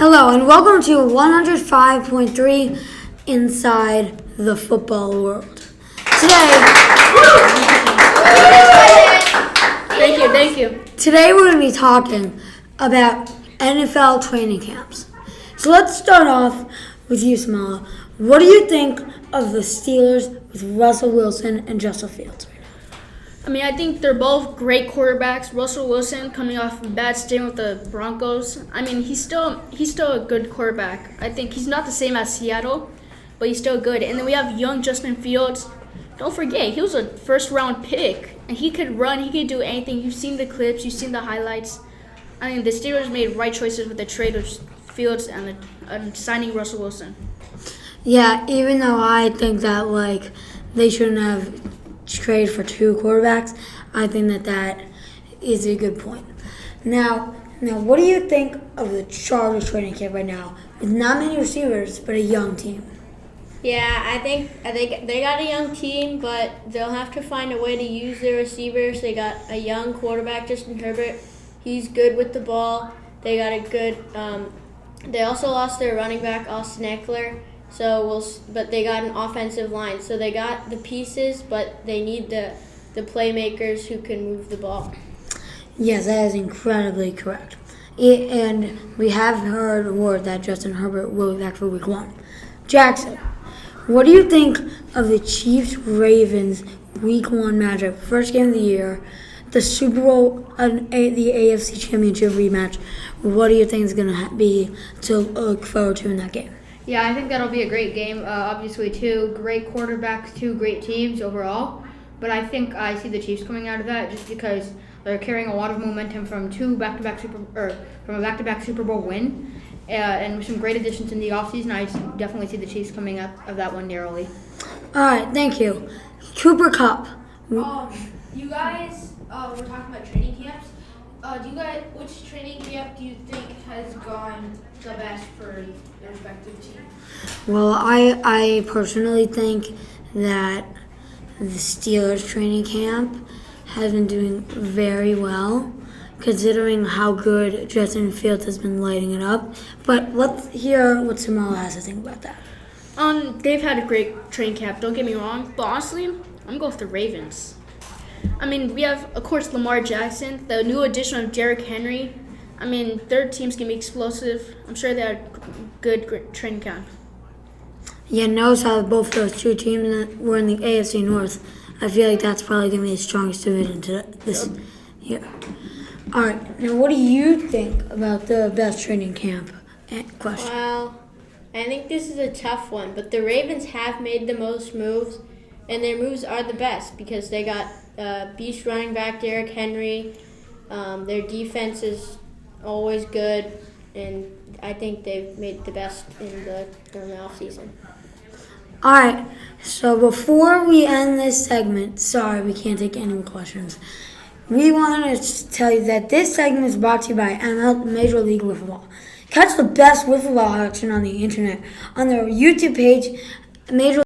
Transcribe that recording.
Hello and welcome to 105.3 Inside the Football World. Thank you. Today we're going to be talking about NFL training camps. So let's start off with you, Samala. What do you think of the Steelers with Russell Wilson and Justin Fields? I think they're both great quarterbacks. Russell Wilson coming off a bad stint with the Broncos. He's still a good quarterback. I think he's not the same as Seattle, but he's still good. And then we have young Justin Fields. Don't forget, he was a first-round pick, and he could run. He could do anything. You've seen the clips. You've seen the highlights. The Steelers made right choices with the trade of Fields and signing Russell Wilson. Yeah, even though I think that they shouldn't have trade for two quarterbacks, I think that is a good point. Now, what do you think of the Chargers training camp right now? With not many receivers, but a young team. Yeah, I think they got a young team, but they'll have to find a way to use their receivers. They got a young quarterback, Justin Herbert. He's good with the ball. They got a good. They also lost their running back, Austin Eckler. But they got an offensive line. So they got the pieces, but they need the playmakers who can move the ball. Yes, that is incredibly correct. And we have heard word that Justin Herbert will be back for Week 1. Jackson, what do you think of the Chiefs-Ravens Week 1 matchup? First game of the year, the Super Bowl, the AFC Championship rematch. What do you think is going to be to look forward to in that game? Yeah, I think that'll be a great game. Obviously, two great quarterbacks, two great teams overall. But I think I see the Chiefs coming out of that just because they're carrying a lot of momentum from a back-to-back Super Bowl win, and with some great additions in the offseason. I definitely see the Chiefs coming out of that one narrowly. All right, thank you. Cooper Kupp. You guys were talking about training camps. Which training camp do you think has gone the best for your respective team? Well, I personally think that the Steelers training camp has been doing very well, considering how good Justin Fields has been lighting it up. But let's hear what Samala has to think about that. They've had a great training camp. Don't get me wrong, but honestly, I'm gonna go with the Ravens. We have, of course, Lamar Jackson, the new addition of Derrick Henry. Their team's going to be explosive. I'm sure they had good training camp. Yeah, notice how both those two teams were in the AFC North. I feel like that's probably going to be the strongest division to this year. All right, now what do you think about the best training camp question? Well, I think this is a tough one, but the Ravens have made the most moves, and their moves are the best because they got beast running back Derrick Henry. Their defense is always good, and I think they've made the best in the offseason. All right, so before we end this segment, sorry, we can't take any more questions. We want to tell you that this segment is brought to you by ML Major League Wiffle Ball. Catch the best wiffle ball action on the internet on their YouTube page, Major